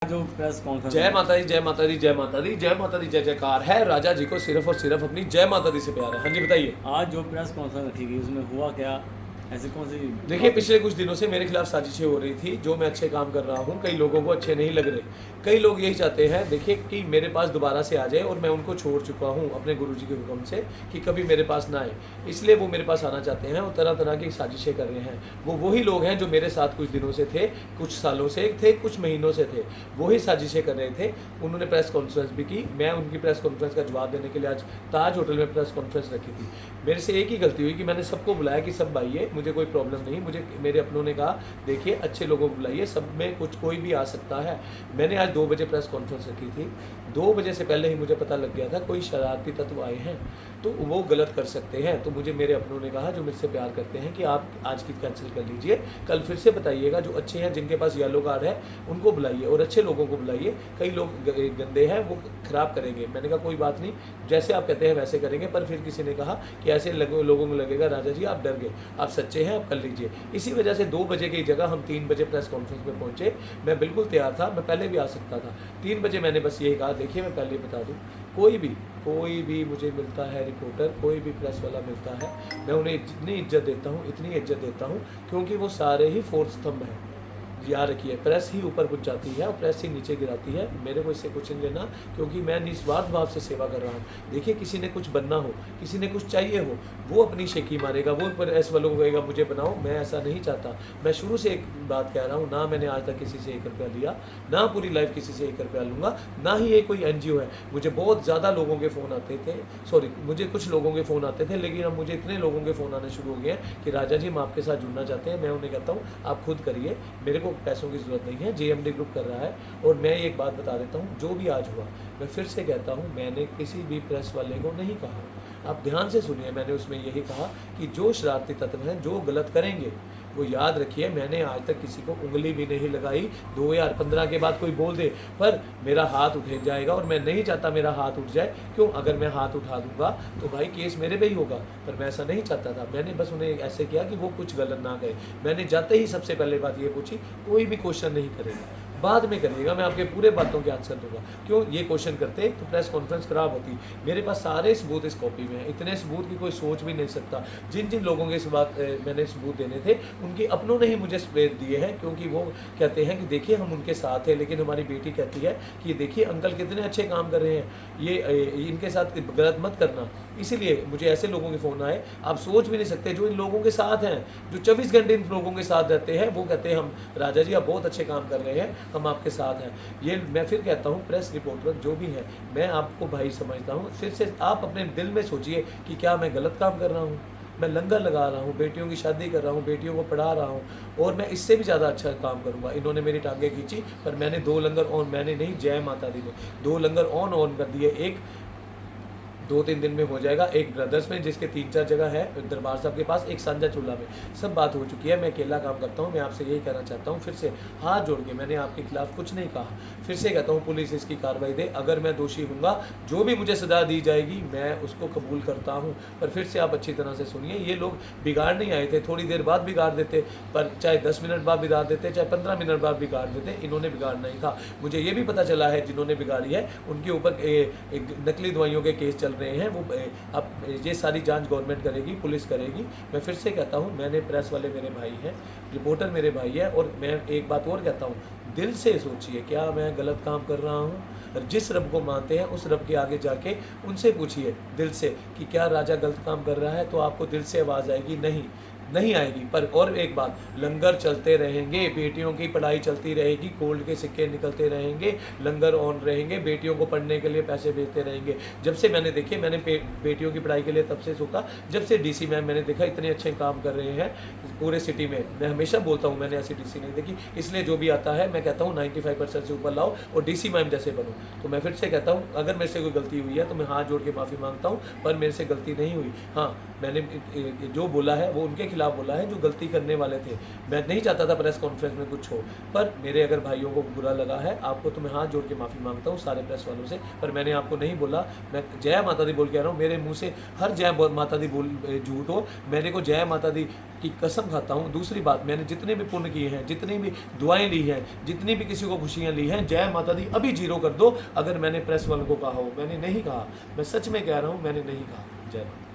जो press conference जय माता दी, जय माता दी, जय माता दी, जय माता दी, जय जयकार है। राजा जी को सिर्फ और सिर्फ अपनी जय माता दी से प्यार है। हाँ जी बताइए। आज जो प्रेस कॉन्फ्रेंस रखी गई उसमें हुआ क्या, ऐसी कौन सी देखिए, बात? पिछले कुछ दिनों से मेरे खिलाफ साजिशें हो रही थी। जो मैं अच्छे काम कर रहा हूँ, कई लोगों को अच्छे नहीं लग रहे। कई लोग यही चाहते हैं, देखिए, कि मेरे पास दोबारा से आ जाए, और मैं उनको छोड़ चुका हूँ अपने गुरुजी के हुक्म से कि कभी मेरे पास ना आए। इसलिए वो मेरे पास आना चाहते हैं और तरह तरह की साजिशें कर रहे हैं। वो वही लोग हैं जो मेरे साथ कुछ दिनों से थे, कुछ सालों से थे, कुछ महीनों से थे। वही साजिशें कर रहे थे। उन्होंने प्रेस कॉन्फ्रेंस भी की। मैं उनकी प्रेस कॉन्फ्रेंस का जवाब देने के लिए आज ताज होटल में प्रेस कॉन्फ्रेंस रखी थी। मेरे से एक ही गलती हुई कि मैंने सबको बुलाया कि सब आइए, मुझे कोई प्रॉब्लम नहीं। मुझे मेरे अपनों ने कहा, देखिए, अच्छे लोगों को बुलाइए, सब में कुछ कोई भी आ सकता है। मैंने आज 2 बजे प्रेस कॉन्फ्रेंस रखी थी। 2 बजे से पहले ही मुझे पता लग गया था कोई शरारती तत्व आए हैं तो वो गलत कर सकते हैं। तो मुझे मेरे अपनों ने कहा, जो मुझसे प्यार करते हैं, कि आप आज की कैंसिल कर लीजिए, कल फिर से बताइएगा। जो अच्छे हैं, जिनके पास येलो कार्ड है, उनको बुलाइए और अच्छे लोगों को बुलाइए। कई लोग गंदे हैं, वो खराब करेंगे। मैंने कहा कोई बात नहीं, जैसे आप कहते हैं वैसे करेंगे। पर फिर किसी ने कहा कि ऐसे लोगों को लगेगा राजा जी आप डर गए, आप सच्चे हैं, आप कर लीजिए। इसी वजह से 2 बजे की जगह हम 3 बजे प्रेस कॉन्फ्रेंस में पहुंचे। मैं बिल्कुल तैयार था, मैं पहले भी आ सकता था। 3 बजे मैंने बस यही कहा, देखिए, मैं पहले बता दूं, कोई भी मुझे मिलता है रिपोर्टर, कोई भी प्रेस वाला मिलता है, मैं उन्हें जितनी इज्जत देता हूँ, इतनी इज्जत देता हूँ, क्योंकि वो सारे ही फोर्थ स्तंभ हैं। याद रखिए, प्रेस ही ऊपर पहुंचाती है और प्रेस ही नीचे गिराती है। मेरे को इससे कुछ नहीं लेना, क्योंकि मैं निस्वार्थ भाव से सेवा कर रहा हूँ। देखिए, किसी ने कुछ बनना हो, किसी ने कुछ चाहिए हो, वो अपनी शेखी मारेगा, वो प्रेस वालों को कहेगा मुझे बनाओ। मैं ऐसा नहीं चाहता। मैं शुरू से एक बात कह रहा हूँ, ना मैंने आज तक किसी से 1 रुपया लिया, ना पूरी लाइफ किसी से 1 रुपया लूँगा, ना ही ये कोई NGO है। मुझे बहुत ज़्यादा लोगों के फ़ोन आते थे, सॉरी, मुझे कुछ लोगों के फ़ोन आते थे, लेकिन अब मुझे इतने लोगों के फ़ोन आने शुरू हो गए हैं कि राजा जी हम आपके साथ जुड़ना चाहते हैं। मैं उन्हें कहता हूँ आप खुद करिए, मेरे को पैसों की ज़रूरत नहीं है। JMD ग्रुप कर रहा है। और मैं एक बात बता देता हूँ, जो भी आज हुआ, मैं फिर से कहता हूँ, मैंने किसी भी प्रेस वाले को नहीं कहा। आप ध्यान से सुनिए, मैंने उसमें यही कहा कि जो शरारती तत्व हैं, जो गलत करेंगे, वो याद रखिए, मैंने आज तक किसी को उंगली भी नहीं लगाई। 2015 के बाद कोई बोल दे, पर मेरा हाथ उठ जाएगा, और मैं नहीं चाहता मेरा हाथ उठ जाए। क्यों? अगर मैं हाथ उठा दूंगा तो भाई केस मेरे पे ही होगा। पर मैं ऐसा नहीं चाहता था। मैंने बस उन्हें ऐसे किया कि वो कुछ गलत ना कहे। मैंने जाते ही सबसे पहले बात ये पूछी, कोई भी क्वेश्चन नहीं करेगा, बाद में करिएगा, मैं आपके पूरे बातों के आंसर दूंगा। क्यों? ये क्वेश्चन करते तो प्रेस कॉन्फ्रेंस खराब होती। मेरे पास सारे सबूत इस कॉपी में हैं, इतने सबूत की कोई सोच भी नहीं सकता। जिन जिन लोगों के इस बात मैंने सबूत देने थे, उनके अपनों ने ही मुझे सबूत दिए हैं, क्योंकि वो कहते हैं कि देखिए हम उनके साथ हैं। लेकिन हमारी बेटी कहती है कि देखिए अंकल कितने अच्छे काम कर रहे हैं, ये इनके साथ गलत मत करना। इसीलिए मुझे ऐसे लोगों के फ़ोन आए, आप सोच भी नहीं सकते, जो इन लोगों के साथ हैं, जो 24 घंटे इन लोगों के साथ रहते हैं, वो कहते हैं हम राजा जी आप बहुत अच्छे काम कर रहे हैं, हम आपके साथ हैं। ये मैं फिर कहता हूँ, प्रेस रिपोर्टर जो भी है, मैं आपको भाई समझता हूँ। फिर से आप अपने दिल में सोचिए कि क्या मैं गलत काम कर रहा हूँ? मैं लंगर लगा रहा हूँ, बेटियों की शादी कर रहा हूँ, बेटियों को पढ़ा रहा हूँ, और मैं इससे भी ज़्यादा अच्छा काम करूँगा। इन्होंने मेरी टांगें खींची, पर मैंने 2 लंगर ऑन, मैंने नहीं, जय माता दी ने 2 लंगर ऑन कर दिए। एक 2-3 दिन में हो जाएगा, एक ब्रदर्स में जिसके 3-4 जगह है दरबार साहब के पास, एक सांझा चूल्हा में। सब बात हो चुकी है, मैं अकेला काम करता हूँ। मैं आपसे यही कहना चाहता हूँ, फिर से हाथ जोड़ के, मैंने आपके खिलाफ कुछ नहीं कहा। फिर से कहता हूँ, पुलिस इसकी कार्रवाई दे। अगर मैं दोषी हूँगा, जो भी मुझे सज़ा दी जाएगी, मैं उसको कबूल करता हूँ। पर फिर से आप अच्छी तरह से सुनिए, ये लोग बिगाड़ नहीं आए थे, थोड़ी देर बाद बिगाड़ देते, पर चाहे 10 मिनट बाद बिगाड़ देते, चाहे 15 मिनट बाद बिगाड़ देते, इन्होंने बिगाड़ना ही था। मुझे ये भी पता चला है, जिन्होंने बिगाड़ी है उनके ऊपर नकली दवाइयों के केस चल रहे हैं। वो अब ये सारी जांच गवर्नमेंट करेगी, पुलिस करेगी। मैं फिर से कहता हूँ, मैंने प्रेस वाले मेरे भाई हैं, रिपोर्टर मेरे भाई है। और मैं एक बात और कहता हूँ, दिल से सोचिए, क्या मैं गलत काम कर रहा हूँ? जिस रब को मानते हैं, उस रब के आगे जाके उनसे पूछिए दिल से कि क्या राजा गलत काम कर रहा है, तो आपको दिल से आवाज़ आएगी, नहीं आएगी। पर और एक बात, लंगर चलते रहेंगे, बेटियों की पढ़ाई चलती रहेगी, गोल्ड के सिक्के निकलते रहेंगे, लंगर ऑन रहेंगे, बेटियों को पढ़ने के लिए पैसे भेजते रहेंगे। जब से मैंने देखे, मैंने बेटियों की पढ़ाई के लिए तब से सोचा, जब से DC मैम मैंने देखा इतने अच्छे काम कर रहे हैं पूरे सिटी में। मैं हमेशा बोलता हूँ, मैंने ऐसी DC नहीं देखी। इसलिए जो भी आता है, मैं कहता हूँ 95% से ऊपर लाओ और DC मैम जैसे बनो। तो मैं फिर से कहता हूँ, अगर मेरे से कोई गलती हुई है तो मैं हाथ जोड़ के माफ़ी मांगता हूँ, पर मेरे से गलती नहीं हुई। हाँ, मैंने जो बोला है वो उनके खिलाफ खिलाफ बोला है जो गलती करने वाले थे। मैं नहीं चाहता था प्रेस कॉन्फ्रेंस में कुछ हो, पर मेरे अगर भाइयों को बुरा लगा है आपको, तो मैं हाथ जोड़ के माफ़ी मांगता हूँ सारे प्रेस वालों से। पर मैंने आपको नहीं बोला, मैं जय माता दी बोल के आ रहा हूँ, मेरे मुंह से हर जय माता दी बोल झूठ हो, मैंने को जय माता दी की कसम खाता हूँ। दूसरी बात, मैंने जितने भी पुण्य किए हैं, जितनी भी दुआएं ली हैं, जितनी भी किसी को खुशियाँ ली हैं, जय माता दी अभी 0 कर दो। अगर मैंने प्रेस वालों को कहा हो, मैंने नहीं कहा, मैं सच में कह रहा हूँ, मैंने नहीं कहा। जय माता।